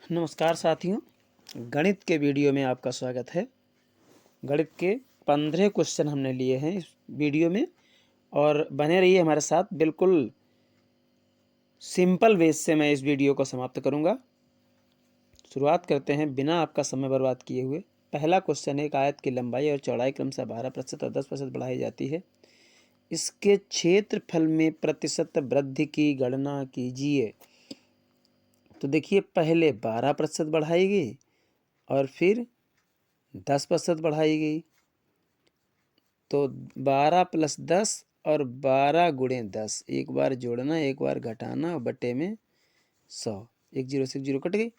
नमस्कार साथियों, गणित के वीडियो में आपका स्वागत है। गणित के 15 क्वेश्चन हमने लिए हैं इस वीडियो में और बने रहिए हमारे साथ। बिल्कुल सिंपल वेज से मैं इस वीडियो को समाप्त करूंगा। शुरुआत करते हैं बिना आपका समय बर्बाद किए हुए। पहला क्वेश्चन है, एक आयत की लंबाई और चौड़ाई क्रमशः 12% और 10% बढ़ाई जाती है। इसके क्षेत्रफल में प्रतिशत वृद्धि की गणना कीजिए। तो देखिए, पहले 12% बढ़ाई गई और फिर 10% बढ़ाई गई, तो 12 + 10 और 12 × 10, एक बार जोड़ना एक बार घटाना और बटे में 100, एक जीरो से एक जीरो कट गई।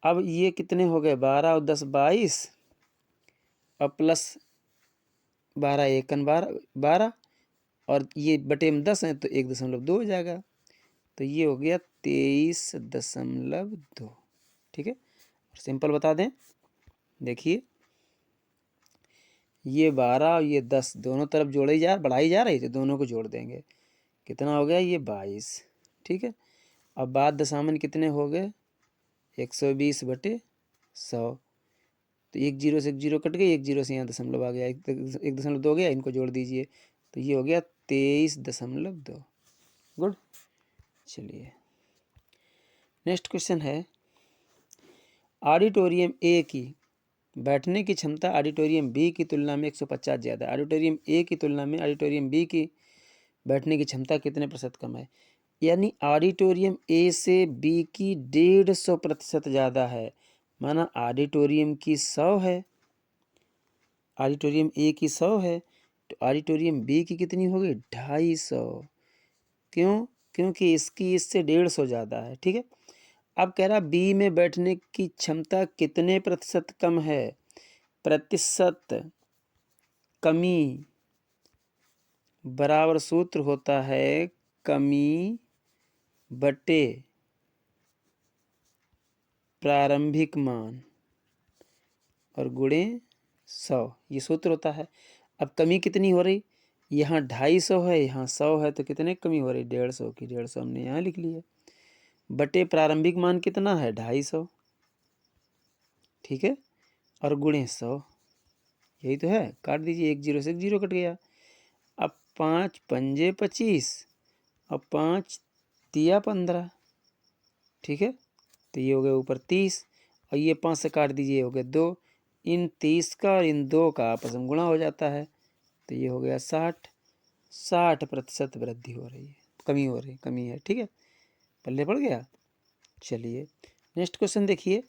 अब ये कितने हो गए, 12 और 10 22 और प्लस 12 एकन 12 और ये बटे में 10 है तो 1.2 हो जाएगा। तो ये हो गया 23.2। ठीक है, सिंपल बता दें। देखिए, ये 12 और ये 10 दोनों तरफ बढ़ाई जा रही, तो दोनों को जोड़ देंगे। कितना हो गया, ये 22। ठीक है, अब बाद दशामन कितने हो गए, 120/100। तो एक जीरो से एक जीरो कट गई, एक जीरो से यहाँ दशमलव आ गया, 1.2 गया, इनको जोड़ दीजिए तो ये हो गया 23.2। गुड। चलिए, नेक्स्ट क्वेश्चन है, ऑडिटोरियम ए की बैठने की क्षमता ऑडिटोरियम बी की तुलना में 150 ज़्यादा है। ऑडिटोरियम ए की तुलना में ऑडिटोरियम बी की बैठने की क्षमता कितने प्रतिशत कम है? यानी ऑडिटोरियम ए से बी की 150% ज़्यादा है। माना ऑडिटोरियम की 100 है, ऑडिटोरियम ए की 100 है, तो ऑडिटोरियम बी की कितनी होगी, 250। क्यों? क्योंकि इसकी इससे 150 ज़्यादा है। ठीक है, अब कह रहा बी में बैठने की क्षमता कितने प्रतिशत कम है। प्रतिशत कमी बराबर सूत्र होता है कमी बटे प्रारंभिक मान और गुणे 100, ये सूत्र होता है। अब कमी कितनी हो रही, यहाँ 250 है, यहाँ 100 है, तो कितने कमी हो रही, 150 की। 150 हमने यहाँ लिख लिया, बटे प्रारंभिक मान कितना है, 250। ठीक है, और गुणे 100, यही तो है। काट दीजिए, एक जीरो से एक जीरो कट गया। अब 5 पंजे 25 और 5 तिया 15। ठीक है, तो ये हो गया ऊपर 30 और ये 5 से काट दीजिए, ये हो गया 2। इन 30 का और इन 2 का आपस में गुणा हो जाता है, तो ये हो गया 60% वृद्धि हो रही है, कमी हो रही, कमी है। ठीक है, पल्ले पड़ गया। चलिए, नेक्स्ट क्वेश्चन देखिए,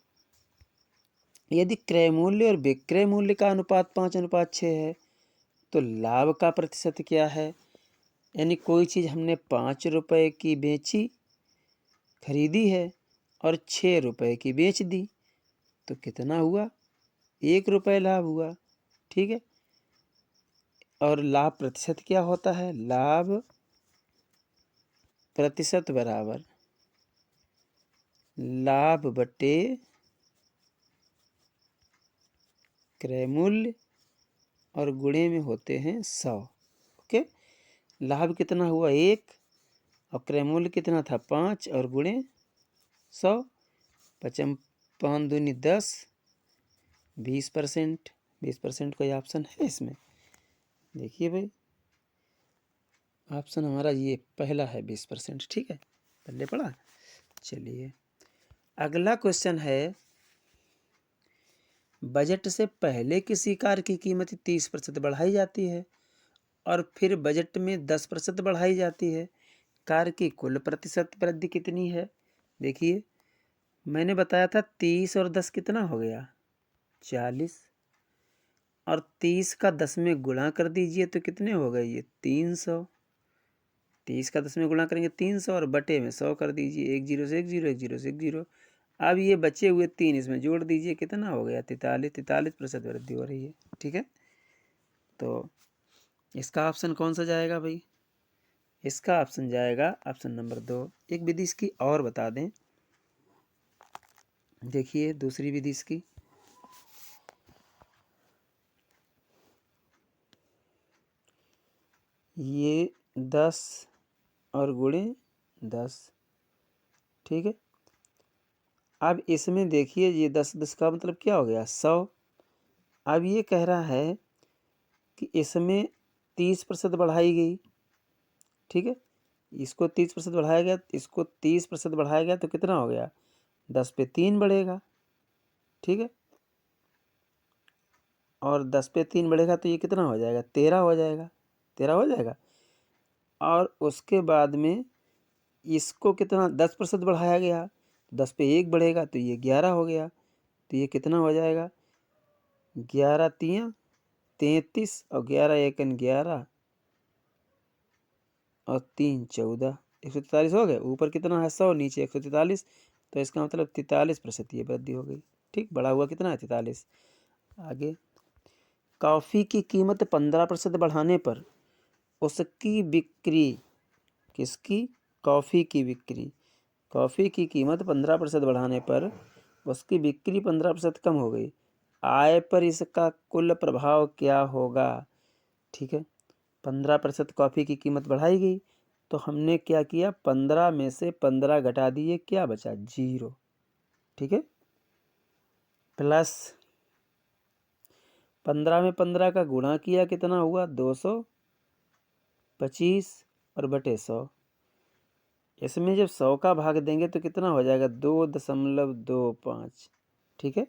यदि क्रय मूल्य और विक्रय मूल्य का अनुपात 5:6 है तो लाभ का प्रतिशत क्या है? यानी कोई चीज़ हमने 5 रुपए की बेची, खरीदी है और 6 रुपए की बेच दी, तो कितना हुआ, 1 रुपये लाभ हुआ। ठीक है, और लाभ प्रतिशत क्या होता है, लाभ प्रतिशत बराबर लाभ बटे क्रय मूल्य और गुणे में होते हैं 100। ओके, लाभ कितना हुआ, 1, और क्रय मूल्य कितना था, 5, और गुणे 100। 5 5 दूनी 10, 20%। 20% कोई ऑप्शन है इसमें? देखिए भाई, ऑप्शन हमारा ये पहला है, 20%। ठीक है, पहले पढ़ा। चलिए, अगला क्वेश्चन है, बजट से पहले किसी कार की कीमत 30% बढ़ाई जाती है और फिर बजट में 10% बढ़ाई जाती है। कार की कुल प्रतिशत वृद्धि कितनी है? देखिए, मैंने बताया था 30 और 10 कितना हो गया, 40, और 30 का 10 में गुणा कर दीजिए तो कितने हो गए, ये 300। 30 का 10 में गुणा करेंगे 300 और बटे में 100 कर दीजिए, एक जीरो से एक जीरो, एक जीरो से एक जीरो। अब ये बचे हुए 3 इसमें जोड़ दीजिए, कितना हो गया, 43% वृद्धि हो रही है। ठीक है, तो इसका ऑप्शन कौन सा जाएगा भाई? इसका ऑप्शन जाएगा ऑप्शन नंबर 2। एक विधि इसकी और बता दें, देखिए दूसरी विधि इसकी, ये 10 और गुणे 10। ठीक है, अब इसमें देखिए ये 10 का मतलब क्या हो गया 100। अब ये कह रहा है कि इसमें 30% बढ़ाई गई, ठीक है, इसको 30% बढ़ाया गया, इसको 30% बढ़ाया गया तो कितना हो गया 10 पे 3 बढ़ेगा, ठीक है, और 10 पे 3 बढ़ेगा तो ये कितना हो जाएगा 13 हो जाएगा, 13 हो जाएगा। और उसके बाद में इसको कितना 10% बढ़ाया गया, 10 पे 1 बढ़ेगा तो ये 11 हो गया, तो ये कितना हो जाएगा 11 तियाँ 33 और 11 एकन 11 और 3 14, 143 हो गए। ऊपर कितना है 100, नीचे 143, तो इसका मतलब 43% ये वृद्धि हो गई। ठीक, बढ़ा हुआ कितना है 43। आगे, कॉफ़ी की कीमत 15% बढ़ाने पर उसकी बिक्री, किसकी, कॉफ़ी की बिक्री, कॉफ़ी की कीमत 15% बढ़ाने पर उसकी बिक्री 15% कम हो गई। आय पर इसका कुल प्रभाव क्या होगा। ठीक है, 15% कॉफ़ी की कीमत बढ़ाई गई तो हमने क्या किया 15 में से 15 घटा दिए, क्या बचा 0। ठीक है, प्लस 15 में 15 का गुणा किया कितना हुआ 225 और बटे 100। इसमें जब 100 का भाग देंगे तो कितना हो जाएगा 2.25। ठीक है,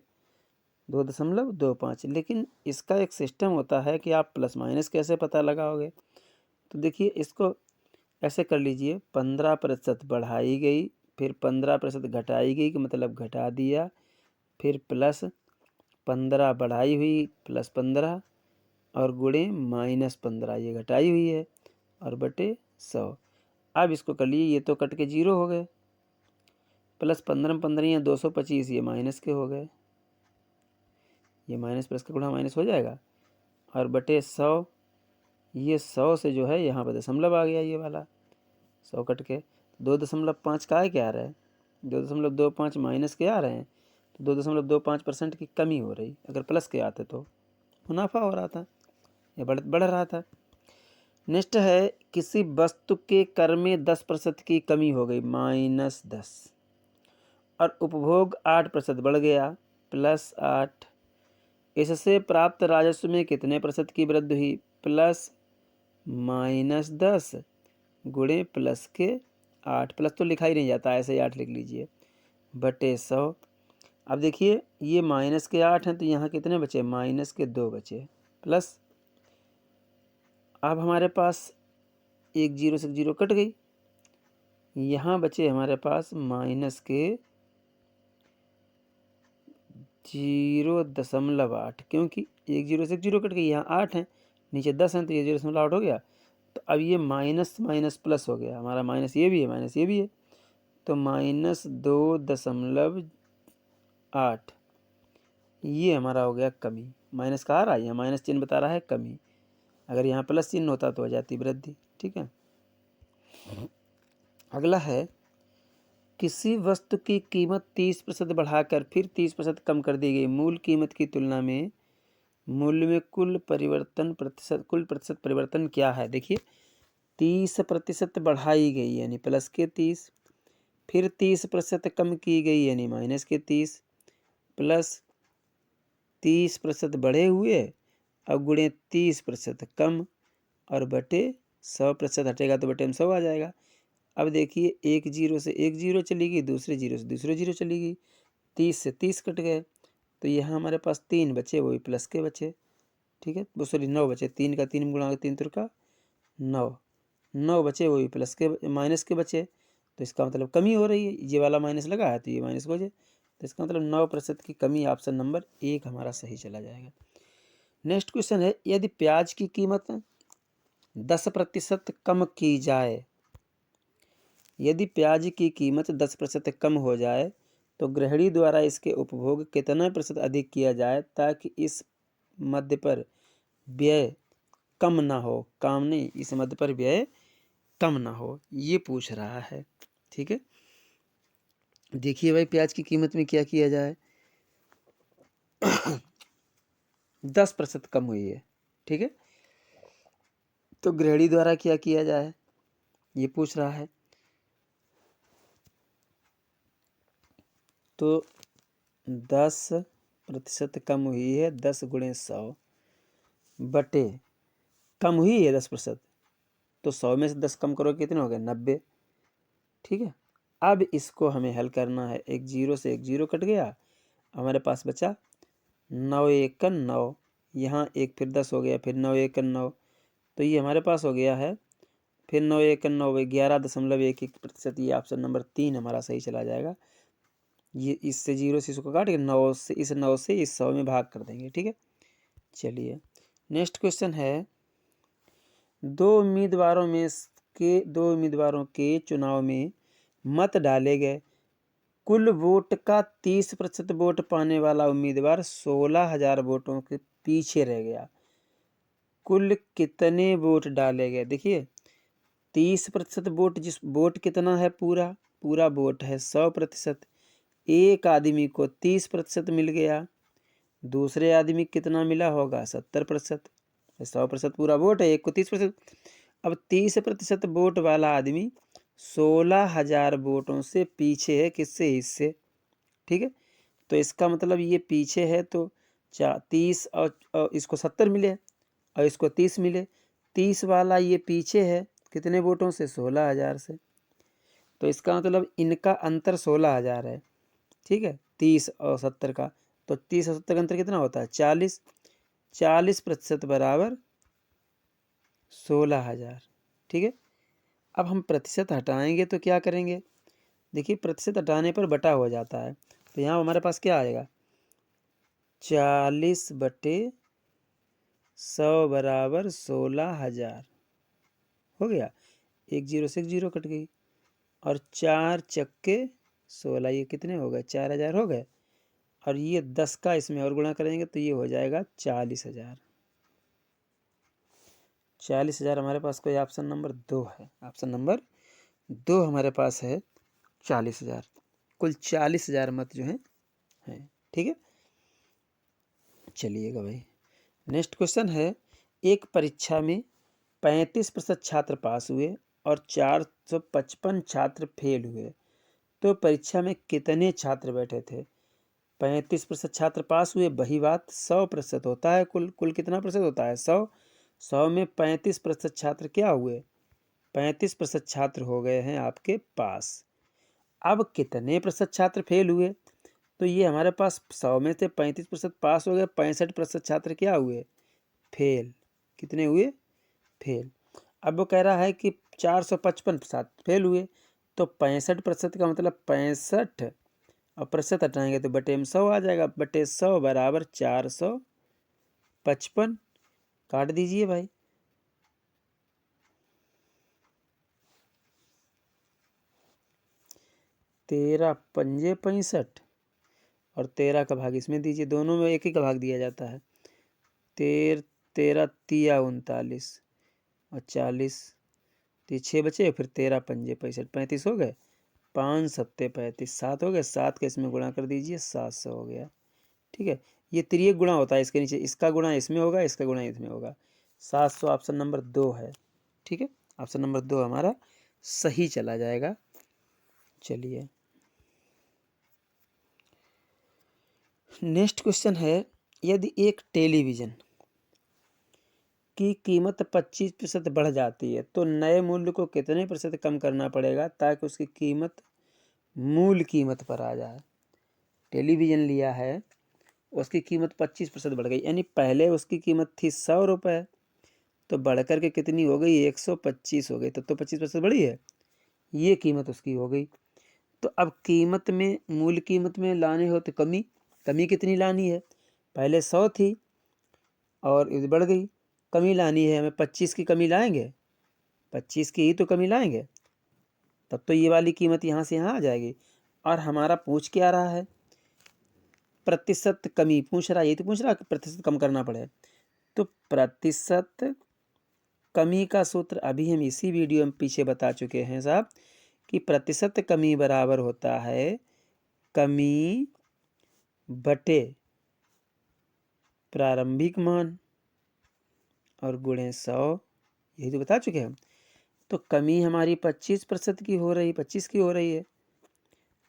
2.25। लेकिन इसका एक सिस्टम होता है कि आप प्लस माइनस कैसे पता लगाओगे। तो देखिए इसको ऐसे कर लीजिए, 15% बढ़ाई गई, फिर 15% घटाई गई कि मतलब घटा दिया, फिर प्लस 15 बढ़ाई हुई प्लस 15 और गुणे -15 ये घटाई हुई है और बटे 100। अब इसको कर लिए, ये तो कट के 0 हो गए, प्लस 15 15 या 225 ये माइनस के हो गए, ये माइनस प्लस का गुणा माइनस हो जाएगा और बटे 100, ये 100 से जो है यहाँ पर दशमलव आ गया, ये वाला 100 कट के 2.5 का है क्या आ रहा है 2.25 माइनस के आ रहे हैं, तो 2.25% की कमी हो रही। अगर प्लस के आते तो मुनाफा हो रहा था या बढ़ रहा था। नेक्स्ट है, किसी वस्तु के कर में 10% की कमी हो गई -10 और उपभोग 8% बढ़ गया +8। इससे प्राप्त राजस्व में कितने प्रतिशत की वृद्धि हुई +10 गुणे प्लस के 8, प्लस तो लिखा ही नहीं जाता, ऐसे ही 8 लिख लीजिए बटे 100। अब देखिए ये -8 हैं तो यहाँ कितने बचे -2 बचे, प्लस अब हमारे पास एक 0 से 0 कट गई, यहाँ बचे हमारे पास -0.8, क्योंकि एक 0 से 0 कट गई, यहाँ 8 हैं नीचे 10 हैं तो ये 0.8 हो गया। तो अब ये माइनस माइनस प्लस हो गया, हमारा माइनस ये भी है माइनस ये भी है, तो -2.8 ये हमारा हो गया कमी। माइनस का आ रहा है, यहाँ माइनस चिन्ह बता रहा है कमी, अगर यहाँ प्लस चिन्ह होता तो हो जाती वृद्धि। ठीक है, अगला है, किसी वस्तु की कीमत 30% बढ़ाकर फिर 30% कम कर दी गई, मूल कीमत की तुलना में मूल्य में कुल प्रतिशत परिवर्तन क्या है। देखिए 30% बढ़ाई गई यानी प्लस के 30, फिर 30% कम की गई यानी माइनस के 30, प्लस 30% बढ़े हुए अब गुणे 30% कम और बटे 100% हटेगा तो बटे में 100 आ जाएगा। अब देखिए एक 0 से एक 0 चली गई, दूसरे 0 से दूसरे 0 चली गई, 30 से 30 कट गए, तो यहाँ हमारे पास 3 बचे, वही प्लस के बचे। ठीक है, वो सॉरी 9 बचे, 3 का 3 गुणा 3 तुरका 9 बचे, वही प्लस के माइनस के बचे, तो इसका मतलब कमी हो रही है, ये वाला माइनस लगा है तो ये माइनस हो जाए, तो इसका मतलब 9% की कमी, ऑप्शन नंबर 1 हमारा सही चला जाएगा। नेक्स्ट क्वेश्चन है, यदि प्याज की कीमत 10% कम की जाए, यदि प्याज की कीमत 10% कम हो जाए तो गृहिणी द्वारा इसके उपभोग कितना प्रतिशत अधिक किया जाए ताकि इस मध्य पर व्यय कम ना हो, काम नहीं, इस मध्य पर व्यय कम ना हो, ये पूछ रहा है। ठीक है, देखिए भाई प्याज की कीमत में क्या किया जाए 10% कम हुई है। ठीक है, तो गृहिणी द्वारा क्या किया जाए ये पूछ रहा है। तो 10% कम हुई है 10 गुणे 100 बटे कम हुई है 10%, तो 100 में से 10 कम करो कितने हो गए 90। ठीक है, अब इसको हमें हल करना है। एक जीरो से एक जीरो कट गया, हमारे पास बचा 9 एक 9, यहाँ एक फिर 10 हो गया, फिर 9 एक 9, तो ये हमारे पास हो गया है फिर 9 एक 9 11.11%। ये ऑप्शन नंबर 3 हमारा सही चला जाएगा। ये इससे जीरो से इसको काट के 9 से इस 100 में भाग कर देंगे। ठीक है, चलिए नेक्स्ट क्वेश्चन है, दो उम्मीदवारों के चुनाव में मत डाले गए, कुल वोट का 30% वोट पाने वाला उम्मीदवार 16,000 वोटों के पीछे रह गया। कुल कितने वोट डाले गए? देखिए 30% वोट, जिस वोट कितना है पूरा वोट है 100%, एक आदमी को 30% मिल गया, दूसरे आदमी कितना मिला होगा 70%। 100% पूरा वोट है, एक को 30%। अब 30% वोट वाला आदमी 16,000 वोटों से पीछे है, किससे? इससे। ठीक है, तो इसका मतलब ये पीछे है, तो 30 और इसको 70 मिले और इसको 30 मिले। 30 वाला ये पीछे है कितने वोटों से? 16,000 से। तो इसका मतलब इनका अंतर 16,000 है। ठीक है, 30 और 70 का, तो 30 और 70 का अंतर कितना होता है? 40। 40% बराबर 16,000। ठीक है, अब हम प्रतिशत हटाएंगे तो क्या करेंगे? देखिए प्रतिशत हटाने पर बटा हो जाता है, तो यहाँ हमारे पास क्या आएगा? 40/100 बराबर 16,000 हो गया। एक जीरो से एक जीरो कट गई, और 4 चक्के 16, ये कितने हो गए? 4,000 हो गए, और ये 10 का इसमें और गुणा करेंगे तो ये हो जाएगा 40,000। 40,000 हमारे पास कोई ऑप्शन नंबर 2 है। ऑप्शन नंबर 2 हमारे पास है 40,000। कुल 40,000 मत जो हैं। ठीक है, चलिएगा भाई नेक्स्ट क्वेश्चन है, एक परीक्षा में 35% छात्र पास हुए और 455 छात्र फेल हुए, तो परीक्षा में कितने छात्र बैठे थे? 35% छात्र पास हुए, वही बात 100% होता है। कुल कितना प्रतिशत होता है? 100। 100 में 35% छात्र क्या हुए? 35% छात्र हो गए हैं आपके पास। अब कितने प्रतिशत छात्र फेल हुए? तो ये हमारे पास 100 में से 35% पास हो गए, 65% छात्र क्या हुए? फेल। कितने हुए? फेल। अब वो कह रहा है कि 455 छात्र फेल हुए, तो 65% का मतलब 65 और प्रतिशत हटाएंगे तो बटे में 100 आ जाएगा। बटे 100 बराबर 455। काट दीजिए भाई। 13 पंजे 65 और 13 का भाग इसमें दीजिए, दोनों में एक ही का भाग दिया जाता है। 13 तिया 39 और 40, 6 बचे, फिर 13 पंजे 65, 35 हो गए, 5 सत्ते 35, 7 हो गए, 7 का इसमें गुणा कर दीजिए, 700 हो गया। ठीक है, ये त्रियक गुणा होता है, इसके नीचे इसका गुणा इसमें होगा, इसका गुणा इसमें होगा। 700 ऑप्शन नंबर 2 है। ठीक है, ऑप्शन नंबर 2 हमारा सही चला जाएगा। चलिए नेक्स्ट क्वेश्चन है, यदि एक टेलीविज़न की कीमत 25% बढ़ जाती है तो नए मूल्य को कितने प्रतिशत कम करना पड़ेगा ताकि उसकी कीमत मूल कीमत पर आ जाए? टेलीविज़न लिया है, उसकी कीमत 25% बढ़ गई, यानी पहले उसकी कीमत थी 100 रुपये, तो बढ़ कर के कितनी हो गई? 125 हो गई, तब तो 25% बढ़ी है, ये कीमत उसकी हो गई। तो अब कीमत में, मूल कीमत में लाने हो तो कमी कितनी लानी है? पहले 100 थी और ये बढ़ गई, कमी लानी है हमें, 25 की कमी लाएंगे, 25 की ही तो कमी लाएंगे, तब तो ये वाली कीमत यहाँ से यहाँ आ जाएगी। और हमारा पूछ क्या रहा है? प्रतिशत कमी पूछ रहा है, ये तो पूछ रहा है कि प्रतिशत कम करना पड़े, तो प्रतिशत कमी का सूत्र अभी हम इसी वीडियो में पीछे बता चुके हैं साहब, कि प्रतिशत कमी बराबर होता है कमी बटे प्रारंभिक मान और गुणे 100, यही तो बता चुके हैं हम। तो कमी हमारी 25% की हो रही, 25 की हो रही है,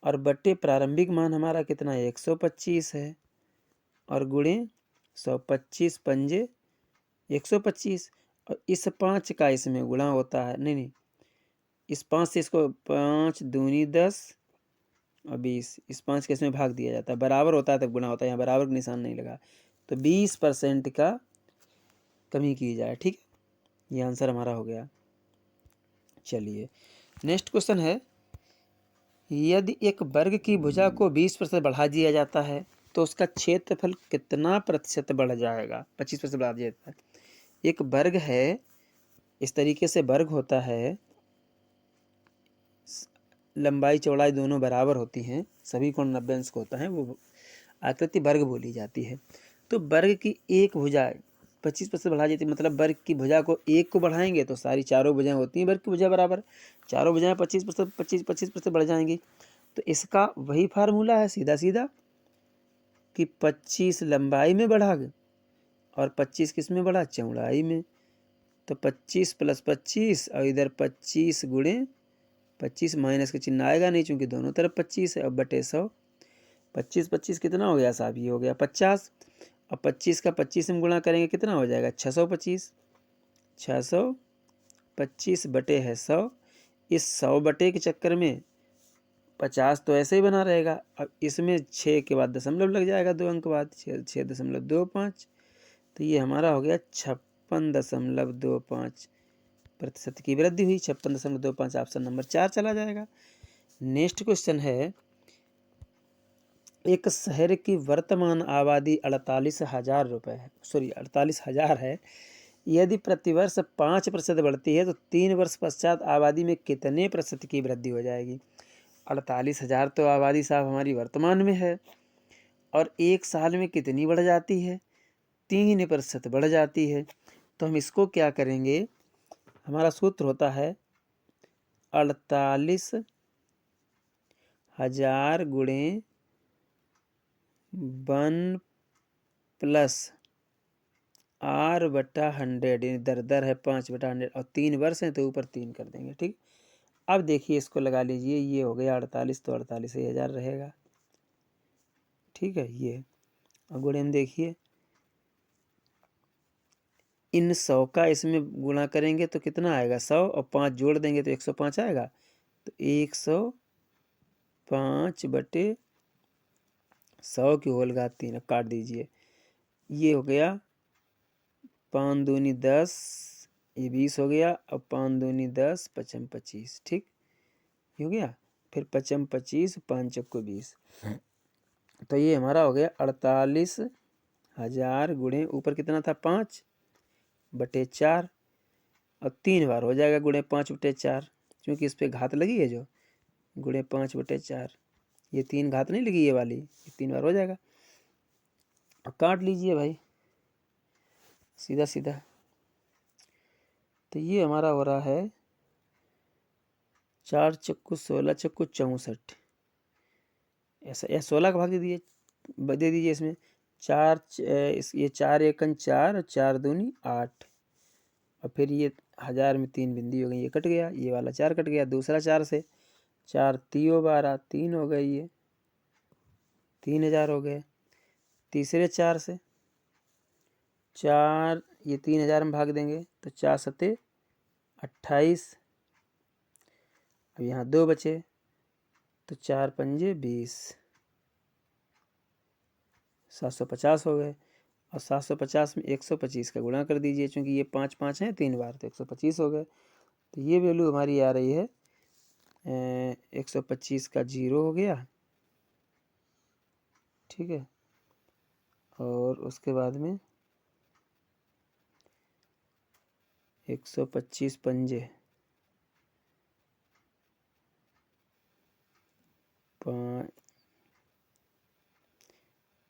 और बटे प्रारंभिक मान हमारा कितना है 125 है, और गुणे 125 पंजे 125, और इस 5 का इसमें गुणा होता है, नहीं इस 5 से इसको 5 दूनी 10 और 20, इस 5 के इसमें भाग दिया जाता है, बराबर होता है तब गुणा होता है, यहाँ बराबर का निशान नहीं लगा, तो 20% का कमी की जाए। ठीक है, ये आंसर हमारा हो गया। चलिए नेक्स्ट क्वेश्चन है, यदि एक वर्ग की भुजा को 20% बढ़ा दिया जाता है तो उसका क्षेत्रफल कितना प्रतिशत बढ़ जाएगा? 25% बढ़ा दिया जाता है। एक वर्ग है, इस तरीके से वर्ग होता है, लंबाई चौड़ाई दोनों बराबर होती हैं, सभी कोण 90 अंश को होता है, वो आकृति वर्ग बोली जाती है। तो वर्ग की एक भुजा 25% बढ़ा जाती है, मतलब वर्ग की भुजा को एक को बढ़ाएंगे तो सारी चारों भुजाएं होती हैं वर्ग की भुजा बराबर, चारों भुजाएं 25% बढ़ जाएंगी। तो इसका वही फार्मूला है सीधा सीधा कि 25 लंबाई में बढ़ा और 25 किस में बढ़ा? चौड़ाई में। तो 25 + 25 और इधर 25 गुणे 25, माइनस का चिन्ह आएगा नहीं चूंकि दोनों तरफ 25 है, अब बटे 100। 25 25 कितना हो गया साहब? ये हो गया 50। अब 25 का 25 में गुणा करेंगे कितना हो जाएगा? 625। 625 बटे है 100। इस 100 बटे के चक्कर में 50 तो ऐसे ही बना रहेगा, अब इसमें 6 के बाद दशमलव लग जाएगा, 2 अंक बाद 6.25, तो ये हमारा हो गया 56.25% की वृद्धि हुई। 56.25 ऑप्शन नंबर 4 चला जाएगा। नेक्स्ट क्वेश्चन है, एक शहर की वर्तमान आबादी 48,000 है। यदि प्रतिवर्ष 5% बढ़ती है तो 3 वर्ष पश्चात आबादी में कितने प्रतिशत की वृद्धि हो जाएगी? 48,000 तो आबादी साहब हमारी वर्तमान में है, और एक साल में कितनी बढ़ जाती है? 3% बढ़ जाती है। तो हम इसको क्या करेंगे, हमारा सूत्र होता है 48,000 गुणे 1 + R/100, दर है 5/100, और 3 वर्ष हैं तो ऊपर 3 कर देंगे। ठीक, अब देखिए इसको लगा लीजिए, ये हो गया 48, तो 48,000 रहेगा। ठीक है, ये और गुणे में देखिए इन 100 का इसमें गुणा करेंगे तो कितना आएगा? 100 और 5 जोड़ देंगे तो 105 आएगा, तो 105/100 की होल घात 3, अब काट दीजिए, ये हो गया 5 दूनी 10, ये 20 हो गया, अब 5 दूनी 10, 5 25, ठीक हो गया, फिर 5 25, 5 चक्को 20, तो ये हमारा हो गया 48,000 गुणे ऊपर कितना था 5/4, और 3 बार हो जाएगा गुणे 5/4, क्योंकि इस पर घात लगी है जो, गुणे 5/4, ये 3 घात नहीं लगी ये वाली, ये 3 बार हो जाएगा। अब काट लीजिए भाई सीधा सीधा, तो ये हमारा हो रहा है 4 चक्कू 16 चक्कू 64, ऐसा या 16 का भाग दे दीजिए इसमें, ये 4 एकन 4 और 4 दूनी 8, और फिर ये 1000 में 3 बिंदी हो गई, ये कट गया, ये वाला 4 कट गया, दूसरा 4 से 4 3 12 3 हो गई, ये 3000 हो गए। तीसरे 4 से 4, ये 3000 में भाग देंगे तो 4 सते 28, अब यहाँ 2 बचे तो 4 पंजे 20, 750 हो गए, और 750 में 125 का गुणा कर दीजिए, क्योंकि ये 5 5 हैं 3 बार, तो 125 हो गए। तो ये वैल्यू हमारी आ रही है 125 का 0 हो गया, ठीक है, और उसके बाद में 125 पंजे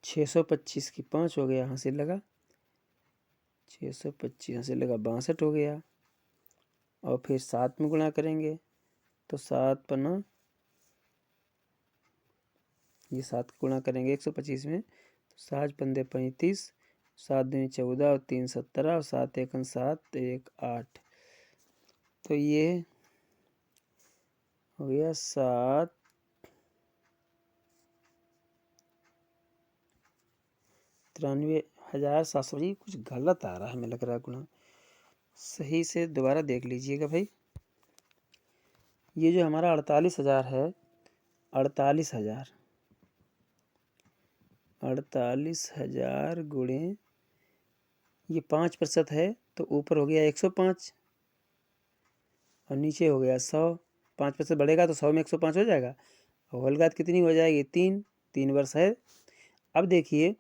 625 की 5 हो गया, यहाँ से लगा 625, यहाँ से लगा 62 हो गया, और फिर 7 में गुणा करेंगे तो 7 पन्ना, ये 7 का गुणा करेंगे 125 में तो 7 पंदे 35, 7 दूनी 14 और 3 17, और 7 एकन 7 1 8, तो ये हो गया 7 93,700। जी कुछ गलत आ रहा है, हमें लग रहा है गुणा। सही से दोबारा देख लीजिएगा भाई। ये जो हमारा 48,000 है, 48,000 गुणे ये 5% है, तो ऊपर हो गया 105 और नीचे हो गया 100। 5% बढ़ेगा तो 100 में 105 हो जाएगा। और होलघात कितनी हो जाएगी? 3 वर्ष है। अब देखिए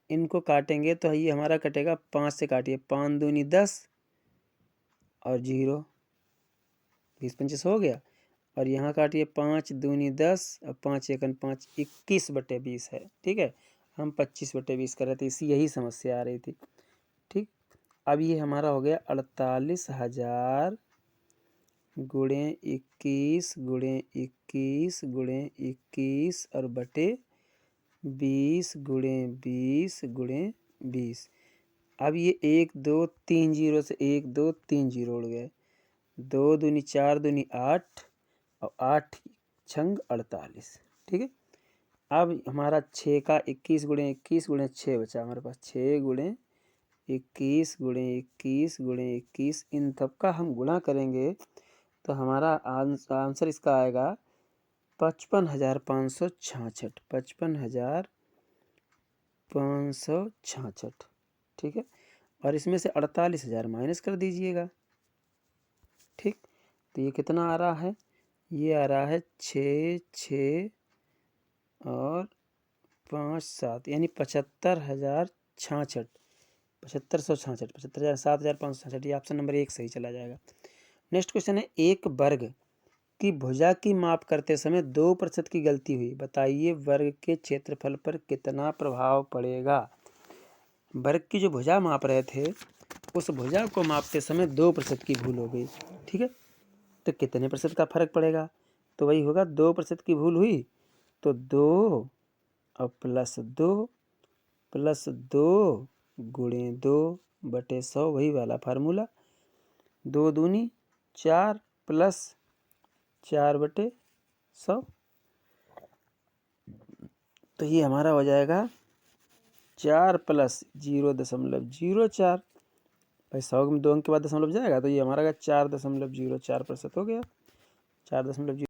इनको काटेंगे तो ये हमारा कटेगा 5 से, काटिए 5 दूनी 10 और 0, 20 25 हो गया। और यहाँ काटिए 5 दूनी 10 और 5 एकन 5, 21/20 है। ठीक है, हम 25/20 कर रहे थे, इसी यही समस्या आ रही थी। ठीक, अब ये हमारा हो गया 48,000 गुणे 21 गुणे 21 गुणे 21 और बटे 20 गुणे 20 गुणे 20। अब ये 1 2 3 जीरो से 1 2 3 जीरो उड़ गए। 2 दूनी 4 दूनी 8 और 8 छंग 48। ठीक है, अब हमारा 6 का 21 गुणे 21 गुणे 6 बचा हमारे पास। 6 गुणे 21 गुणे 21 गुणे 21, इन सब का हम गुणा करेंगे तो हमारा आंसर इसका आएगा 55,566। 55,566। ठीक है, और इसमें से 48,000 माइनस कर दीजिएगा। ठीक, तो ये कितना आ रहा है? ये आ रहा है 6 6 और 5 7, यानी 75,066। 75,166, 7,566। ये ऑप्शन नंबर 1 सही चला जाएगा। नेक्स्ट क्वेश्चन है, एक वर्ग की भुजा की माप करते समय 2% की गलती हुई, बताइए वर्ग के क्षेत्रफल पर कितना प्रभाव पड़ेगा। वर्ग की जो भुजा माप रहे थे, उस भुजा को मापते समय 2% की भूल हो गई। ठीक है, तो कितने प्रतिशत का फर्क पड़ेगा? तो वही होगा, 2% की भूल हुई तो 2 और प्लस 2 गुणे 2/100, वही वाला फार्मूला। 2 दूनी 4 प्लस 4/100, तो ये हमारा हो जाएगा 4 प्लस 0.04। भाई 100 में 2 अंक के बाद दशमलव जाएगा, तो ये हमारा 4.04% हो गया। 4.0